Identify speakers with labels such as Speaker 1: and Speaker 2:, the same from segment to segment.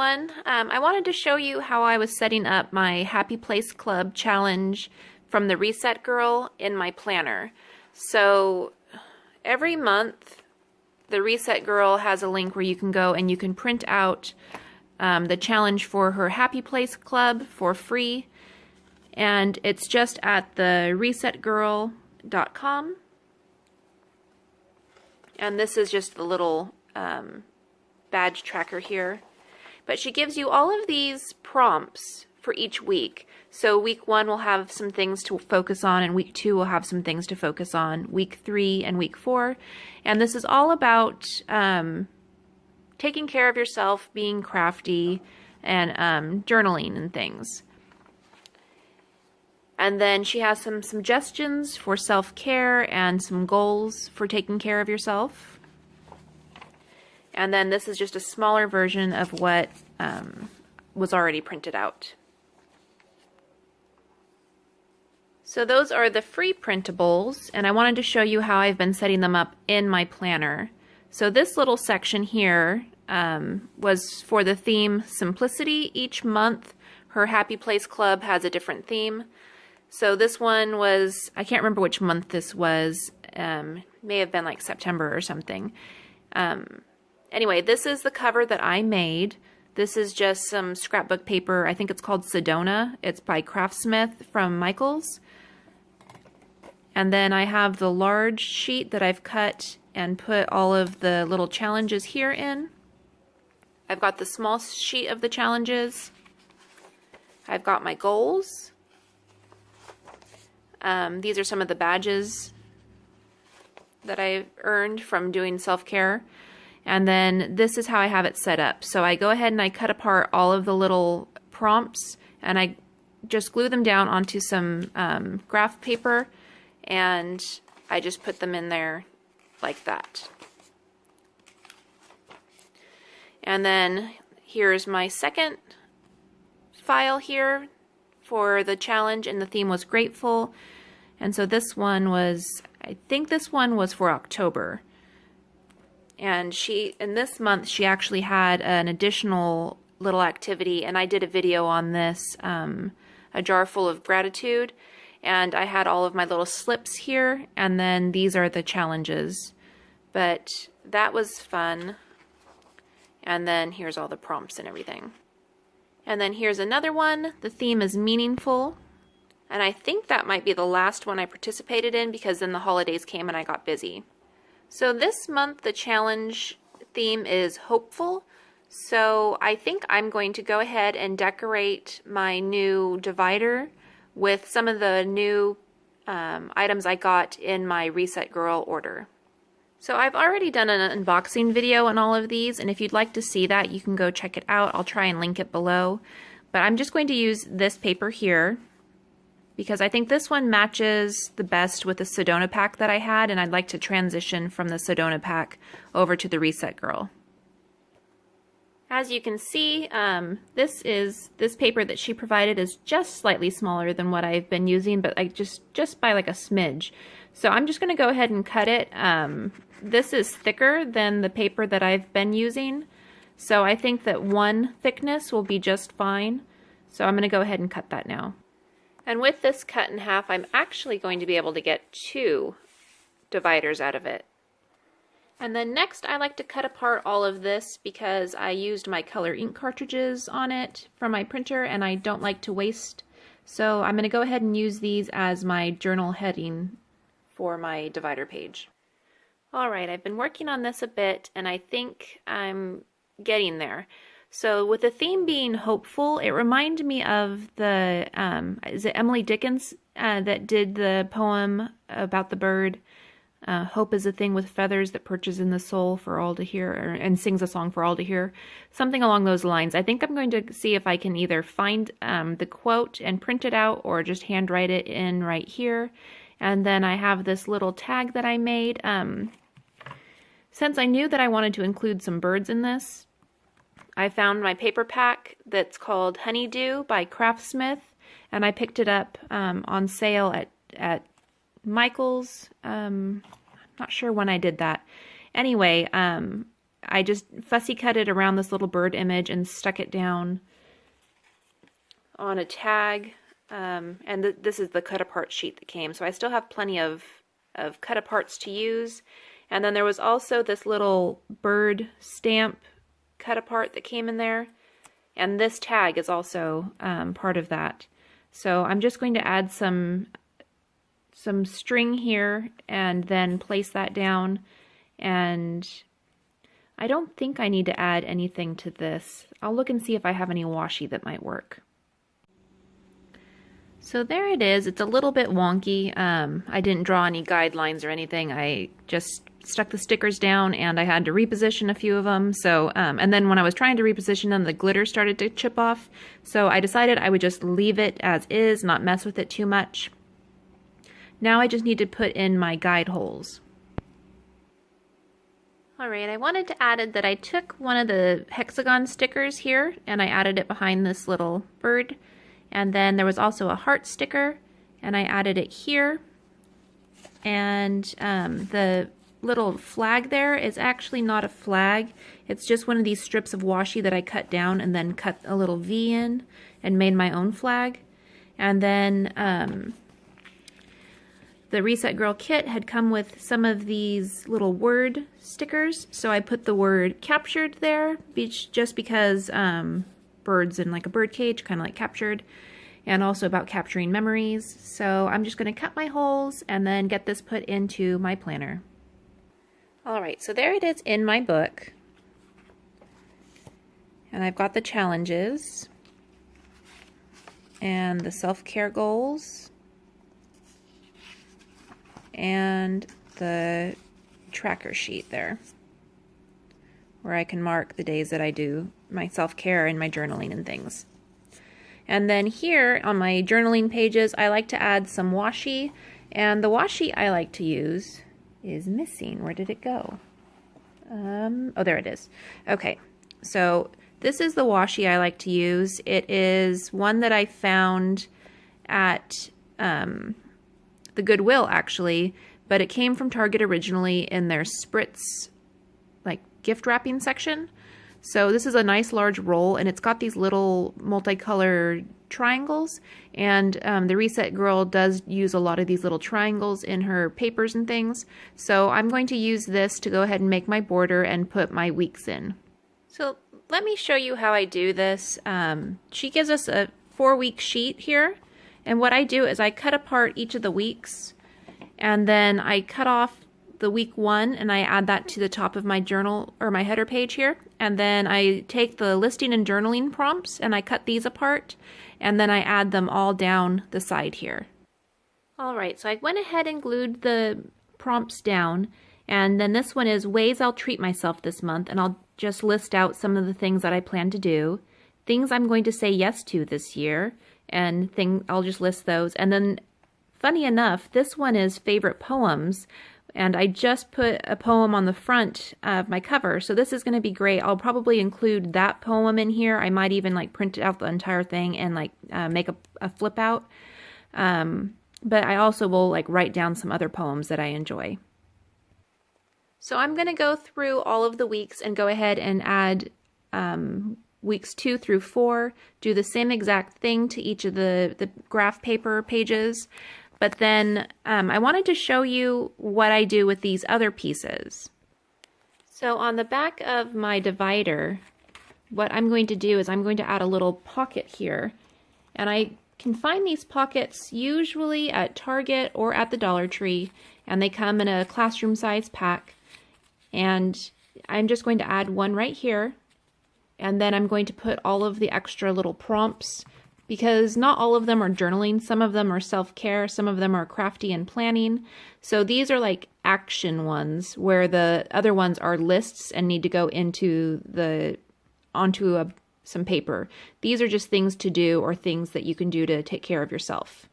Speaker 1: everyone. I wanted to show you how I was setting up my Happy Place Club challenge from the Reset Girl in my planner. So every month the Reset Girl has a link where you can go and you can print out the challenge for her Happy Place Club for free, and it's just at the resetgirl.com. And this is just the little badge tracker here. But she gives you all of these prompts for each week. So week 1 will have some things to focus on, and week 2 will have some things to focus on, week 3 and week 4. And this is all about taking care of yourself, being crafty, and journaling and things. And then she has some suggestions for self-care and some goals for taking care of yourself. And then this is just a smaller version of what was already printed out. So those are the free printables, and I wanted to show you how I've been setting them up in my planner. So this little section here was for the theme Simplicity. Each month her Happy Place Club has a different theme. So this one was, I can't remember which month this was, may have been like September or something. Anyway, this is the cover that I made. This is just some scrapbook paper. I think it's called Sedona. It's by Craftsmith from Michaels. And then I have the large sheet that I've cut and put all of the little challenges here in. I've got the small sheet of the challenges. I've got my goals. These are some of the badges that I earned from doing self-care. And then this is how I have it set up. So I go ahead and I cut apart all of the little prompts and I just glue them down onto some graph paper, and I just put them in there like that. And then here's my second file here for the challenge, and the theme was grateful. And so this one was, I think this one was for October. And in this month, she actually had an additional little activity, and I did a video on this, a jar full of gratitude. And I had all of my little slips here, and then these are the challenges. But that was fun. And then here's all the prompts and everything. And then here's another one. The theme is meaningful. And I think that might be the last one I participated in, because then the holidays came and I got busy. So this month the challenge theme is hopeful. So I think I'm going to go ahead and decorate my new divider with some of the new items I got in my Reset Girl order. So I've already done an unboxing video on all of these, and if you'd like to see that, you can go check it out. I'll try and link it below. But I'm just going to use this paper here, because I think this one matches the best with the Sedona pack that I had, and I'd like to transition from the Sedona pack over to the Reset Girl. As you can see, this paper that she provided is just slightly smaller than what I've been using, but like just by like a smidge. So I'm just going to go ahead and cut it. This is thicker than the paper that I've been using, so I think that one thickness will be just fine. So I'm going to go ahead and cut that now. And with this cut in half, I'm actually going to be able to get 2 dividers out of it. And then next, I like to cut apart all of this because I used my color ink cartridges on it from my printer, and I don't like to waste. So I'm going to go ahead and use these as my journal heading for my divider page. Alright, I've been working on this a bit, and I think I'm getting there. So with the theme being hopeful, it reminded me of the, is it Emily Dickinson that did the poem about the bird? Hope is a thing with feathers that perches in the soul for all to hear, and sings a song for all to hear. Something along those lines. I think I'm going to see if I can either find the quote and print it out, or just handwrite it in right here. And then I have this little tag that I made. Since I knew that I wanted to include some birds in this, I found my paper pack that's called Honeydew by Craftsmith, and I picked it up on sale at Michaels. I'm not sure when I did that. Anyway, I just fussy cut it around this little bird image and stuck it down on a tag. And this is the cut apart sheet that came. So I still have plenty of cut aparts to use. And then there was also this little bird stamp cut apart that came in there. And this tag is also part of that. So I'm just going to add some string here and then place that down. And I don't think I need to add anything to this. I'll look and see if I have any washi that might work. So there it is. It's a little bit wonky. I didn't draw any guidelines or anything. I just stuck the stickers down and I had to reposition a few of them. So, and then when I was trying to reposition them, the glitter started to chip off. So I decided I would just leave it as is, not mess with it too much. Now I just need to put in my guide holes. Alright, I wanted to add that I took one of the hexagon stickers here and I added it behind this little bird. And then there was also a heart sticker, and I added it here. And the little flag there is actually not a flag. It's just one of these strips of washi that I cut down and then cut a little V in and made my own flag. And then the Reset Girl kit had come with some of these little word stickers. So I put the word captured there just because birds in like a bird cage, kind of like captured, and also about capturing memories. So I'm just going to cut my holes and then get this put into my planner. Alright, so there it is in my book. And I've got the challenges and the self-care goals and the tracker sheet there, where I can mark the days that I do my self-care and my journaling and things. And then here on my journaling pages, I like to add some washi, and the washi I like to use is missing. Where did it go? Oh, there it is. Okay, so this is the washi I like to use. It is one that I found at the Goodwill, actually, but it came from Target originally in their Spritz like gift wrapping section. So this is a nice large roll, and it's got these little multicolored triangles, and the Reset Girl does use a lot of these little triangles in her papers and things. So I'm going to use this to go ahead and make my border and put my weeks in. So let me show you how I do this. She gives us a 4-week sheet here, and what I do is I cut apart each of the weeks, and then I cut off the week 1 and I add that to the top of my journal or my header page here, and then I take the listing and journaling prompts and I cut these apart, and then I add them all down the side here. Alright, so I went ahead and glued the prompts down, and then this one is ways I'll treat myself this month, and I'll just list out some of the things that I plan to do, things I'm going to say yes to this year, and I'll just list those. And then funny enough, this one is favorite poems, and I just put a poem on the front of my cover, so this is going to be great. I'll probably include that poem in here. I might even like print out the entire thing and like make a flip out. But I also will like write down some other poems that I enjoy. So I'm going to go through all of the weeks and go ahead and add weeks 2 through 4, do the same exact thing to each of the graph paper pages. But then I wanted to show you what I do with these other pieces. So on the back of my divider, what I'm going to do is I'm going to add a little pocket here. And I can find these pockets usually at Target or at the Dollar Tree, and they come in a classroom size pack. And I'm just going to add one right here, and then I'm going to put all of the extra little prompts, because not all of them are journaling. Some of them are self-care, some of them are crafty and planning. So these are like action ones, where the other ones are lists and need to go into onto some paper. These are just things to do or things that you can do to take care of yourself.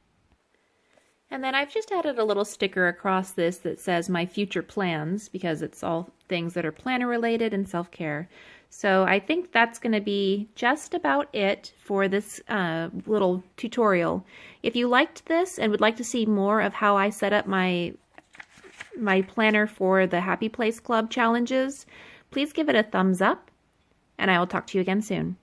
Speaker 1: And then I've just added a little sticker across this that says my future plans, because it's all things that are planner related and self-care. So I think that's going to be just about it for this little tutorial. If you liked this and would like to see more of how I set up my planner for the Happy Place Club challenges, please give it a thumbs up, and I will talk to you again soon.